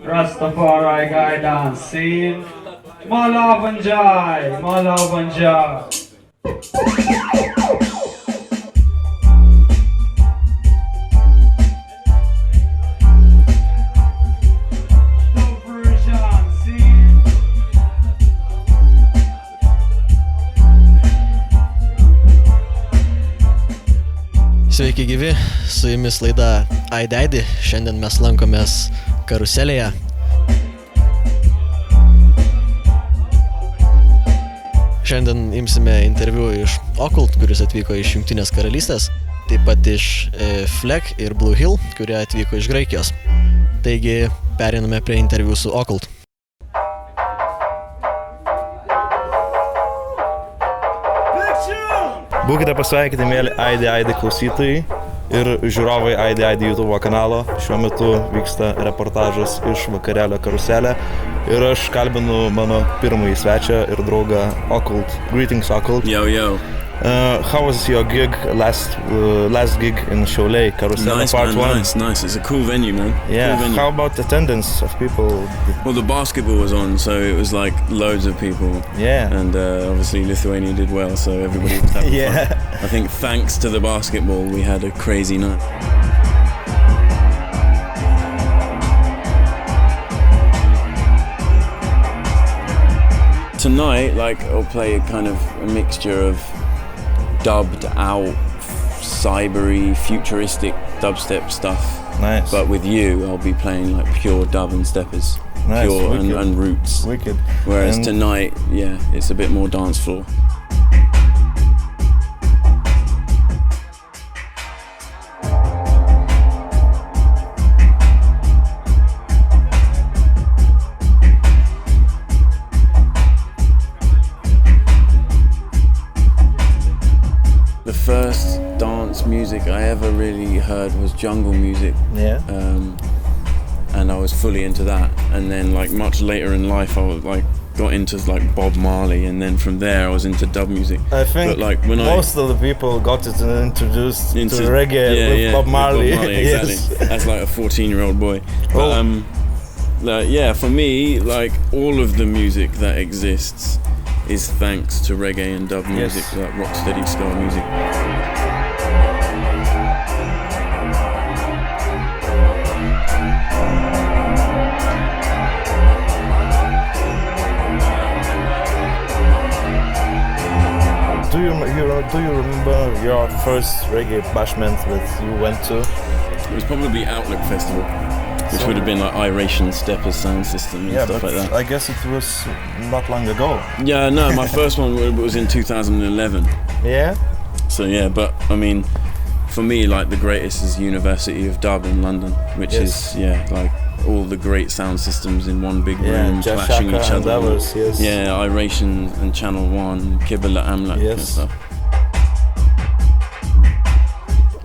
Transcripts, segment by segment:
Rastafari guy dancing. Malavanjai, Malavanjai. Sveiki gyvi, su jumis laida Aidi Aidi. Šiandien mes lankomės Karuselėje. Šiandien imsime interviu iš Occult, kuris atvyko iš Jungtinės karalystės, taip pat iš Fleck ir Blue Hill, kurie atvyko iš Graikijos. Taigi, pereiname prie interviu su Occult. Būkite pasveikinti, mėly Aidi Aidi klausytojai ir žiūrovai Aidi Aidi YouTube kanalo. Šiuo metu vyksta reportažas iš vakarėlio Karuselė ir aš kalbinu mano pirmąjį svečią ir draugą Occult. Greetings, Occult. Yo, yo. How was your gig, last gig in Šiauliai, Karuselė Part 1? Nice. It's a cool venue, man. Yeah, cool venue. How about attendance of people? Well, the basketball was on, so it was like loads of people. Yeah. And obviously Lithuania did well, so everybody was having Yeah. fun. I think thanks to the basketball, we had a crazy night. Tonight, like, I'll play a kind of a mixture of dubbed out, cybery, futuristic dubstep stuff. Nice. But with you, I'll be playing like pure dub and steppers, Nice, pure wicked. and roots. Wicked. Whereas And- tonight, yeah, it's a bit more dance floor. The first dance music I ever really heard was jungle music. Yeah. And I was fully into that. And then like much later in life, I was like got into like Bob Marley, and then from there I was into dub music. I think but like when most of the people got it introduced into to reggae with Bob Marley. Exactly. Yes. As like a 14-year-old boy. But yeah, for me, like all of the music that exists is thanks to reggae and dub music, like rocksteady style music. Do you remember your first reggae bashment that you went to? It was probably Outlook Festival, which would have been like Iration Steppers sound system and stuff like that. I guess it was not long ago. Yeah, no, my first one was in 2011. Yeah? So yeah, but I mean, for me, like the greatest is University of Dub in London, which is like all the great sound systems in one big room, Jeff clashing Shaka each and other. others, yes. Yeah, Iration and Channel 1, Kibble Amlak and stuff.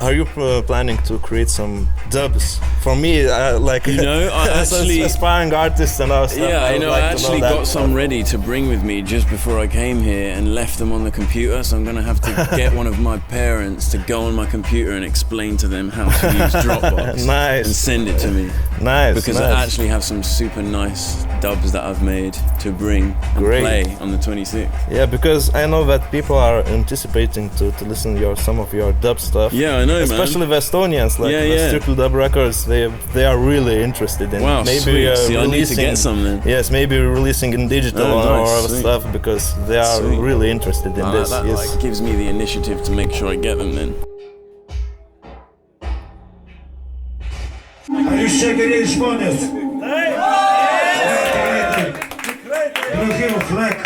Are you planning to create some dubs? For me, like You know, I as actually- an aspiring artist and all stuff. Yeah, I you know, like I to know actually that. got some ready to bring with me just before I came here and left them on the computer, so I'm going to have to get one of my parents to go on my computer and explain to them how to use Dropbox Nice. and send it to me. Nice. Because nice. I actually have some super nice dubs that I've made to bring and Great. play on the 26th. Yeah, because I know that people are anticipating to listen some of your dub stuff. Yeah, I know, Especially man. the Estonians, like Yeah, the yeah. Triple Dub Records, they are really interested in Wow, maybe sweet. See, I need to releasing. get some then. Yes, maybe releasing in digital Oh, or nice, other sweet. stuff because they are Sweet. really interested in this. That Yes. like gives me the initiative to make sure I get them then. Ar jūs čia geriai žmonės? Blue Hill, Fleck,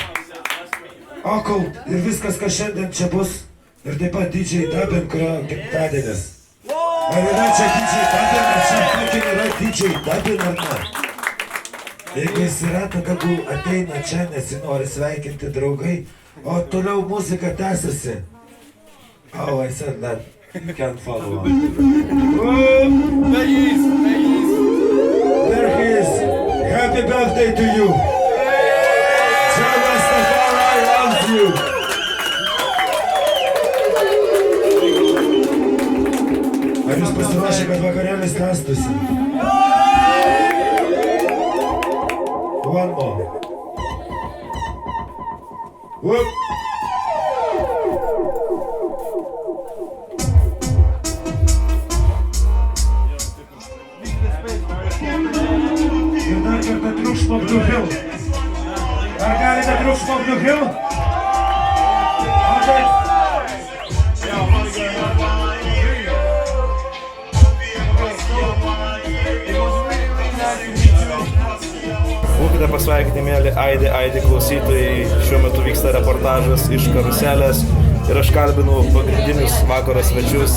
Occult ir viskas, kas šiandien čia bus. Ir taip pat DJ Dubin, kurio gimtadienis. Ar yra čia DJ Dubin, ar čia fucking yra DJ Dubin ar ne? Jeigu jis yra, tai tegul ateina čia, nes jis nori sveikinti draugai, o toliau muzika tęsiasi. Oh, I said that. Can't follow on. There he is. Happy birthday to you. Rastafari loves you. Ar jūs pasiruošę, kad vakarėlis tęstųsi? Whoop. Ir dar kartą triukšmo Blue. Ar galite triukšmo Blue? Okay. Būkite pasveikinti, mėly Aidi Aidi klausytojai. Šiuo metu vyksta reportažas iš Karuselės ir aš kalbinu pagrindinius vakaro svečius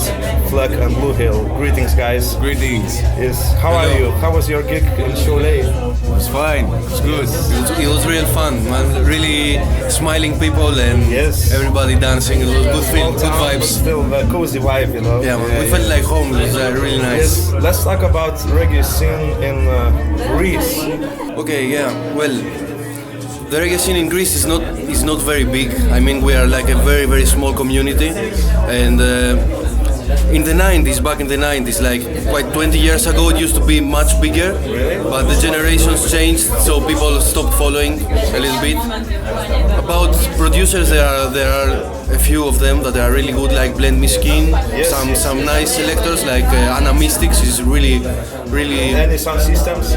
Fleck and Blue Hill. Greetings, guys. Greetings. Yes. How are you? How was your gig in Cholet? It was fine. It was good. It was real fun, man. Really smiling people and Yes. everybody dancing. It was good feeling, good But vibes. still a cozy vibe, you know? Yeah, man. We felt like home. It was really nice. Yes. Let's talk about reggae scene in Greece. Okay, yeah. Well, the reggae scene in Greece is not very big. I mean, we are like a very small community, and in the 90s, back in the 90s, like quite 20 years ago, it used to be much bigger. But the generations changed, so people stopped following a little bit. About producers, there are a few of them that are really good, like Blend Miskin. Yes, Some nice selectors like Anna Mystics is really. Any sound systems?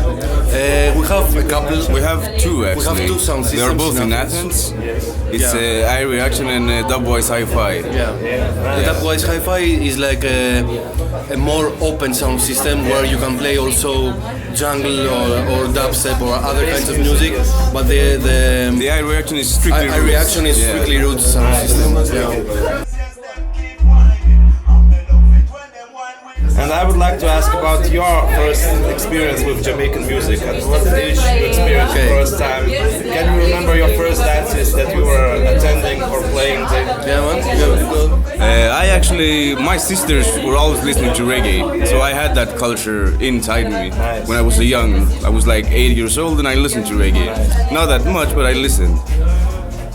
We have a couple. We have two actually. We have two sound systems. They are both in Athens. Athens. It's Eye Reaction and Dubwise Hi-Fi. Yeah. The Dubwise Hi-Fi is like a more open sound system where you can play also jungle or dubstep or other kinds of music. But The Eye Reaction is strictly Eye Reaction is strictly roots sound system. Yeah. And I would like to ask about your first experience with Jamaican music. At what age you experienced the first time? Can you remember your first dances that you were attending or playing? Yeah, man. My sisters were always listening to reggae, so I had that culture inside me. Nice. When I was young, I was like 8 years old and I listened to reggae. Not that much, but I listened.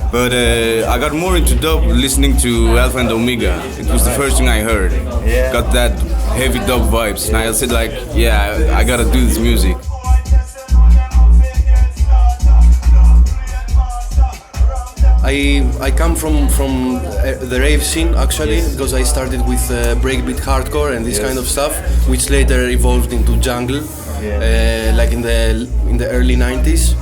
But I got more into dub listening to Alpha and Omega. It was the first thing I heard. Yeah. Got that heavy dub vibes, and I said like, yeah, I gotta do this music. I come from the rave scene actually, because I started with breakbeat hardcore and this kind of stuff, which later evolved into jungle, like in the early 90s.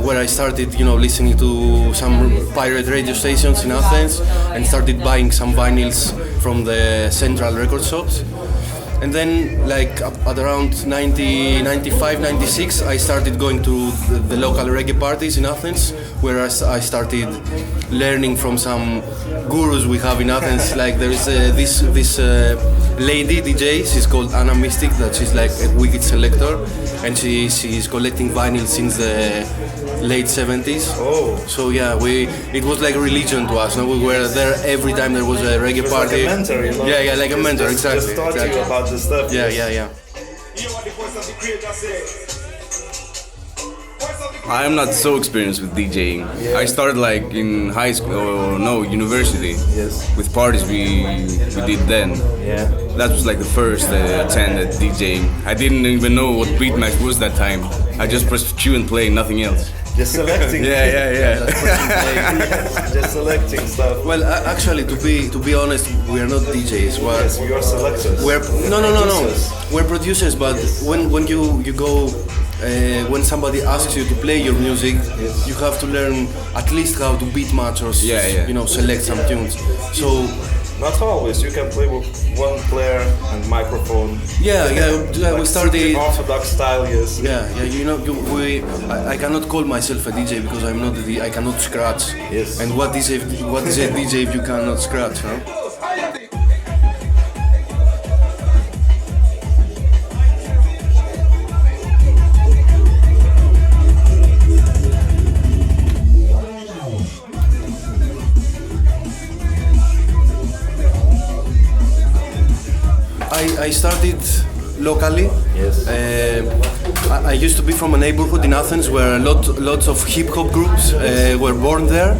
Where I started, listening to some pirate radio stations in Athens and started buying some vinyls from the central record shops. And then, like at around 95, 96, I started going to the local reggae parties in Athens, where I started learning from some gurus we have in Athens. Like there is this lady DJ, she's called Anna Mystic, that she's like a wicked selector, and she's collecting vinyl since the late 70s. Oh. So yeah, it was like a religion to us. No? We were there every time there was a reggae party. Like a mentor, you know? Yeah, like a mentor, exactly. Just taught you about the stuff. Yeah. I am not so experienced with DJing. I started like in high school, or no, university. Yes. With parties we did then. Yeah. That was like the first attempt at DJing. I didn't even know what beatmatch was that time. I just pressed Q and play, nothing else. Just selecting. Yeah. Just selecting stuff. Well, actually, to be honest, we are not DJs. Yes, we are selectors. No. Producers. We're producers, but when you go, when somebody asks you to play your music, you have to learn at least how to beat match or select some tunes. So. Not always. You can play with one player and microphone. Yeah. Like We started orthodox style, yes. Yeah. I cannot call myself a DJ because I'm not a DJ. I cannot scratch. Yes. And what is a DJ if you cannot scratch? Huh? I started locally. Yes. I used to be from a neighborhood in Athens where lots of hip hop groups were born there,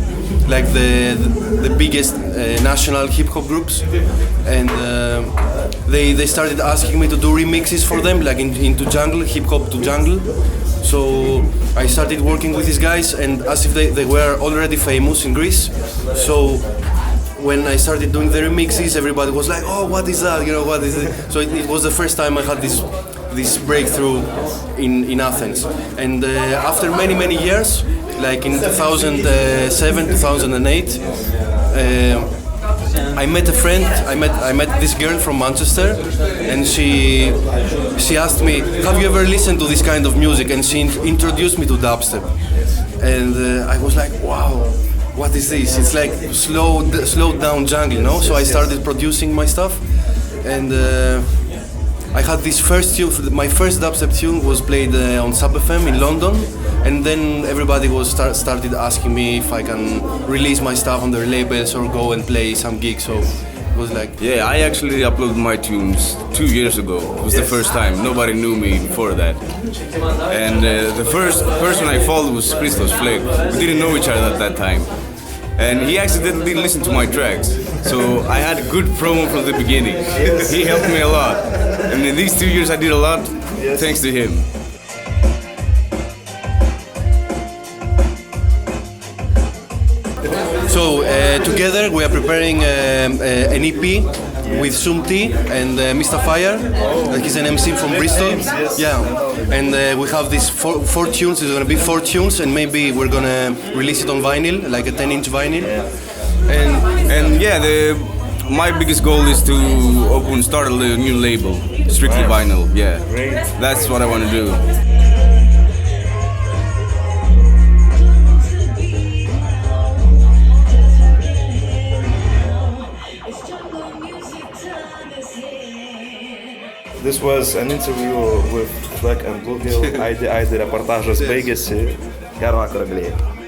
like the biggest national hip hop groups, and they started asking me to do remixes for them, like into jungle, hip hop to jungle. So I started working with these guys, and as if they were already famous in Greece. So when I started doing the remixes, everybody was like, "Oh, what is that? You know, what is it?" So it was the first time I had this breakthrough in Athens. And after many years, like in 2007, 2008, I met a friend. I met this girl from Manchester, and she asked me, "Have you ever listened to this kind of music?" And she introduced me to dubstep, and I was like, "Wow, what is this? It's like slowed down jungle, you know?" So I started producing my stuff, and I had this first tune. My first dubstep tune was played on Sub FM in London. And then everybody started asking me if I can release my stuff on their labels or go and play some gigs. So it was like... Yeah, I actually uploaded my tunes 2 years ago. It was the first time. Nobody knew me before that. And the first person I followed was Fleck. We didn't know each other at that time. And he accidentally listened to my tracks. So I had a good promo from the beginning. He helped me a lot. And in these 2 years I did a lot thanks to him. So together we are preparing an EP with Sumti and Mr. Fire. He's an MC from Bristol. Yeah, and we have these four tunes. There's gonna be 4 tunes, and maybe we're gonna release it on vinyl, like a 10-inch vinyl. And yeah, my biggest goal is to start a new label, strictly vinyl. Yeah, that's what I want to do. This was an interview with Fleck and Blue Hill. Aidi Aidi reportažas baigėsi. Gero vakaro, galėjai.